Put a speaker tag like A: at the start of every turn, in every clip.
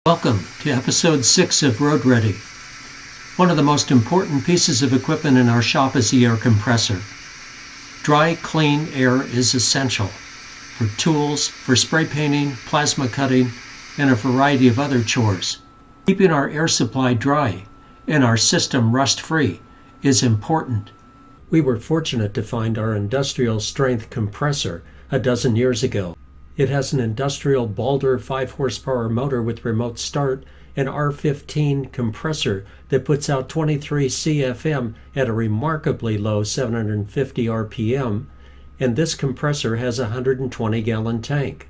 A: Welcome to episode 6 of Road Ready. One of the most important pieces of equipment in our shop is the air compressor. Dry, clean air is essential for tools, for spray painting, plasma cutting, and a variety of other chores. Keeping our air supply dry and our system rust-free is important. We were fortunate to find our industrial strength compressor a dozen years ago. It has an industrial Balder 5 horsepower motor with remote start, an R15 compressor that puts out 23 CFM at a remarkably low 750 RPM, and this compressor has a 120-gallon tank.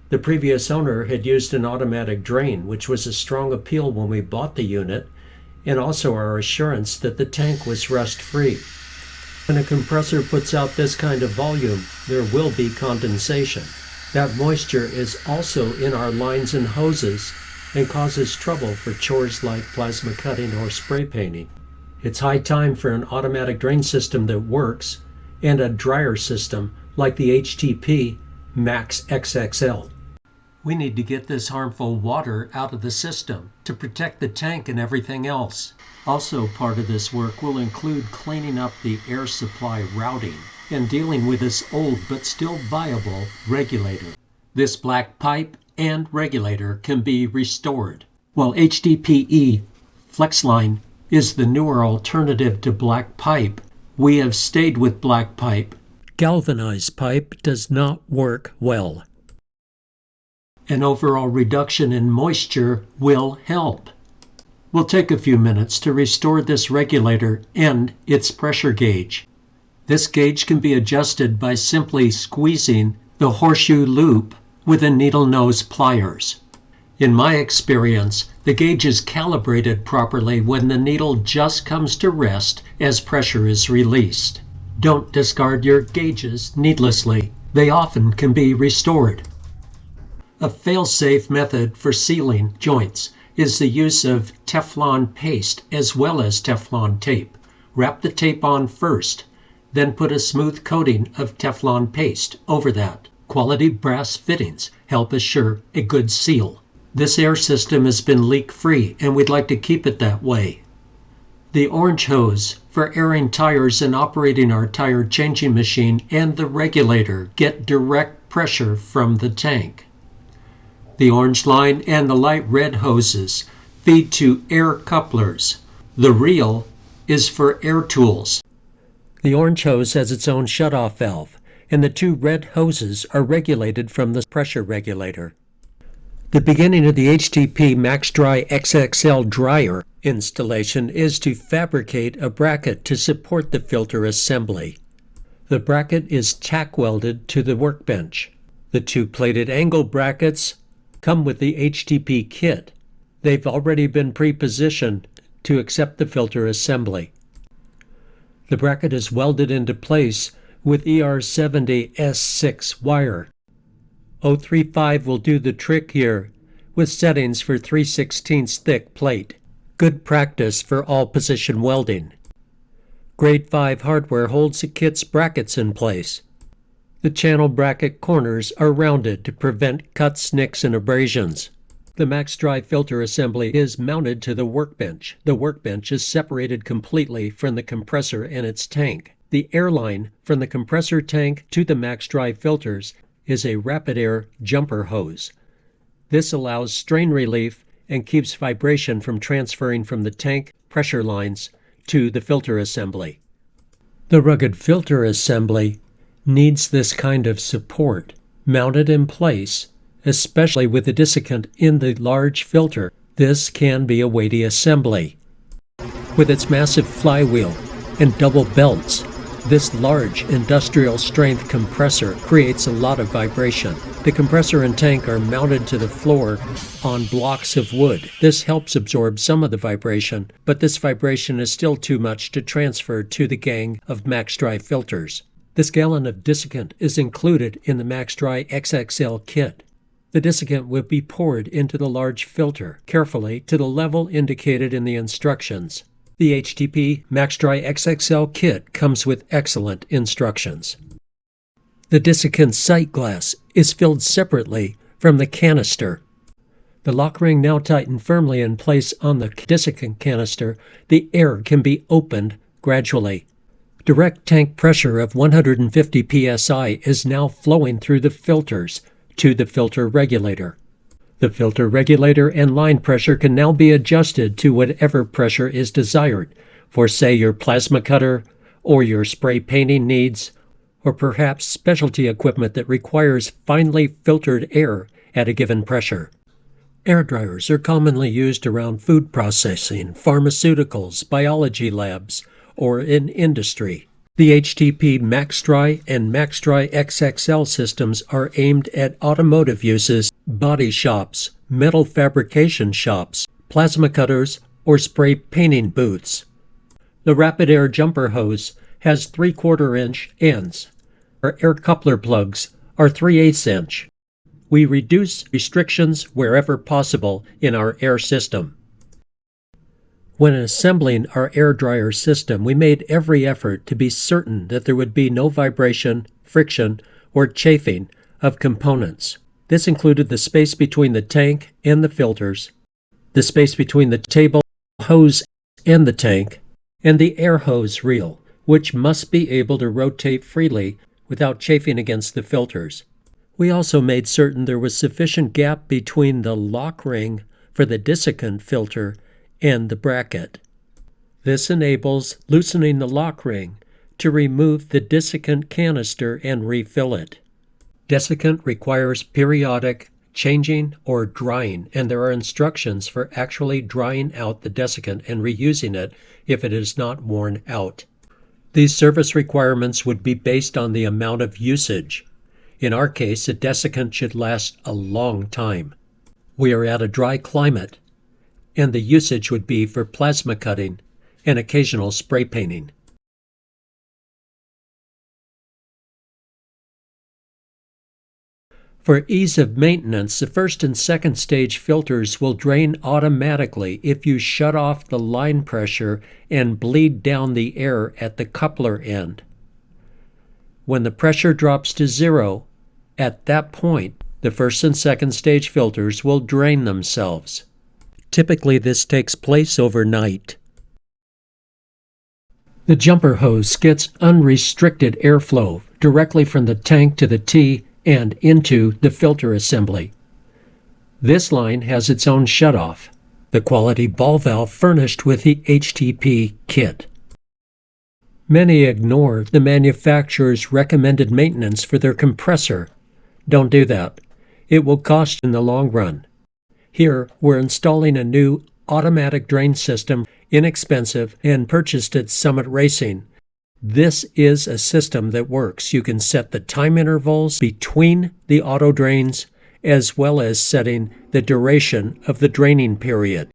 A: The previous owner had used an automatic drain, which was a strong appeal when we bought the unit, and also our assurance that the tank was rust-free. When a compressor puts out this kind of volume, there will be condensation. That moisture is also in our lines and hoses and causes trouble for chores like plasma cutting or spray painting. It's high time for an automatic drain system that works and a dryer system like the HTP Max XXL. We need to get this harmful water out of the system to protect the tank and everything else. Also, part of this work will include cleaning up the air supply routing and dealing with this old but still viable regulator. This black pipe and regulator can be restored. While HDPE FlexLine is the newer alternative to black pipe, we have stayed with black pipe. Galvanized pipe does not work well. An overall reduction in moisture will help. We'll take a few minutes to restore this regulator and its pressure gauge. This gauge can be adjusted by simply squeezing the horseshoe loop with a needle nose pliers. In my experience, the gauge is calibrated properly when the needle just comes to rest as pressure is released. Don't discard your gauges needlessly. They often can be restored. A fail-safe method for sealing joints is the use of Teflon paste as well as Teflon tape. Wrap the tape on first, then put a smooth coating of Teflon paste over that. Quality brass fittings help assure a good seal. This air system has been leak-free and we'd like to keep it that way. The orange hose for airing tires and operating our tire changing machine and the regulator get direct pressure from the tank. The orange line and the light red hoses feed to air couplers. The reel is for air tools. The orange hose has its own shutoff valve, and the two red hoses are regulated from the pressure regulator. The beginning of the HTP Max Dry XXL dryer installation is to fabricate a bracket to support the filter assembly. The bracket is tack welded to the workbench. The two plated angle brackets come with the HTP kit. They've already been pre-positioned to accept the filter assembly. The bracket is welded into place with ER70 S6 wire. 035 will do the trick here with settings for 3/16 thick plate. Good practice for all position welding. Grade 5 hardware holds the kit's brackets in place. The channel bracket corners are rounded to prevent cuts, nicks, and abrasions. The Max Dry filter assembly is mounted to the workbench. The workbench is separated completely from the compressor and its tank. The air line from the compressor tank to the Max Dry filters is a rapid air jumper hose. This allows strain relief and keeps vibration from transferring from the tank pressure lines to the filter assembly. The rugged filter assembly needs this kind of support mounted in place, especially with the desiccant in the large filter. This can be a weighty assembly. With its massive flywheel and double belts, this large industrial strength compressor creates a lot of vibration. The compressor and tank are mounted to the floor on blocks of wood. This helps absorb some of the vibration, but this vibration is still too much to transfer to the gang of Max Dry filters. This gallon of desiccant is included in the Max Dry XXL kit. The desiccant will be poured into the large filter carefully to the level indicated in the instructions. The HTP Max Dry XXL kit comes with excellent instructions. The desiccant sight glass is filled separately from the canister. The lock ring now tightened firmly in place on the desiccant canister, the air can be opened gradually. Direct tank pressure of 150 psi is now flowing through the filters to the filter regulator. The filter regulator and line pressure can now be adjusted to whatever pressure is desired for, say, your plasma cutter or your spray painting needs, or perhaps specialty equipment that requires finely filtered air at a given pressure. Air dryers are commonly used around food processing, pharmaceuticals, biology labs, or in industry. The HTP Max Dry and Max Dry XXL systems are aimed at automotive uses, body shops, metal fabrication shops, plasma cutters, or spray painting booths. The Rapid Air jumper hose has 3/4 inch ends. Our air coupler plugs are 3/8 inch. We reduce restrictions wherever possible in our air system. When assembling our air dryer system, we made every effort to be certain that there would be no vibration, friction, or chafing of components. This included the space between the tank and the filters, the space between the table, hose, and the tank, and the air hose reel, which must be able to rotate freely without chafing against the filters. We also made certain there was sufficient gap between the lock ring for the desiccant filter and the bracket. This enables loosening the lock ring to remove the desiccant canister and refill it. Desiccant requires periodic changing or drying, and there are instructions for actually drying out the desiccant and reusing it if it is not worn out. These service requirements would be based on the amount of usage. In our case, a desiccant should last a long time. We are at a dry climate, and the usage would be for plasma cutting and occasional spray painting. For ease of maintenance, the first and second stage filters will drain automatically if you shut off the line pressure and bleed down the air at the coupler end. When the pressure drops to 0, at that point, the first and second stage filters will drain themselves. Typically, this takes place overnight. The jumper hose gets unrestricted airflow directly from the tank to the T and into the filter assembly. This line has its own shutoff, the quality ball valve furnished with the HTP kit. Many ignore the manufacturer's recommended maintenance for their compressor. Don't do that. It will cost in the long run. Here, we're installing a new automatic drain system, inexpensive, and purchased at Summit Racing. This is a system that works. You can set the time intervals between the auto drains, as well as setting the duration of the draining period.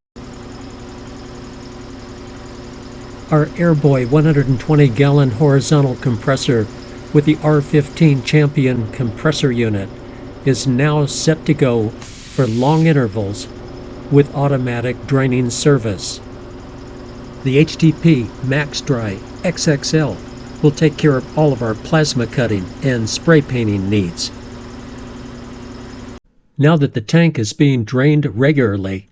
A: Our Airboy 120-gallon horizontal compressor with the R15 Champion compressor unit is now set to go for long intervals with automatic draining service. The HTP Max Dry XXL will take care of all of our plasma cutting and spray painting needs. Now that the tank is being drained regularly,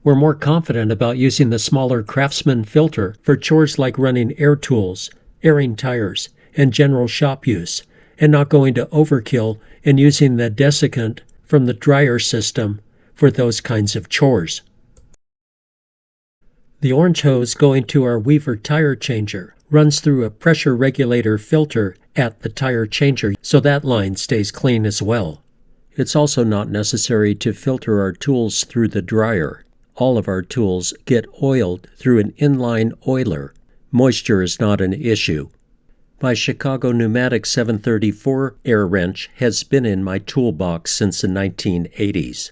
A: we're more confident about using the smaller Craftsman filter for chores like running air tools, airing tires, and general shop use, and not going to overkill and using the desiccant from the dryer system for those kinds of chores. The orange hose going to our Weaver tire changer runs through a pressure regulator filter at the tire changer, so that line stays clean as well. It's also not necessary to filter our tools through the dryer. All of our tools get oiled through an inline oiler. Moisture is not an issue. My Chicago Pneumatic 734 air wrench has been in my toolbox since the 1980s.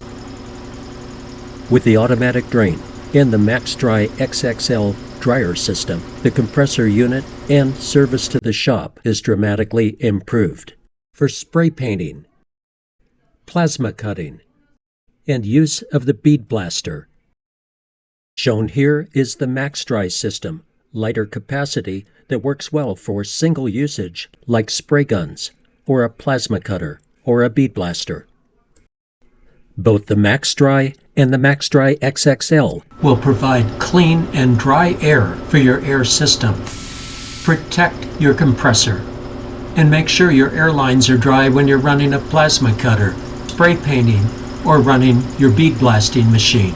A: With the automatic drain and the Max Dry XXL dryer system, the compressor unit and service to the shop is dramatically improved. For spray painting, plasma cutting, and use of the bead blaster. Shown here is the Max Dry system, lighter capacity that works well for single usage like spray guns, or a plasma cutter, or a bead blaster. Both the Max Dry
B: and the Max Dry XXL
A: will provide clean and dry air for your air system. Protect your compressor and make sure your air lines are dry when you're running a plasma cutter, spray painting, or running your bead blasting machine.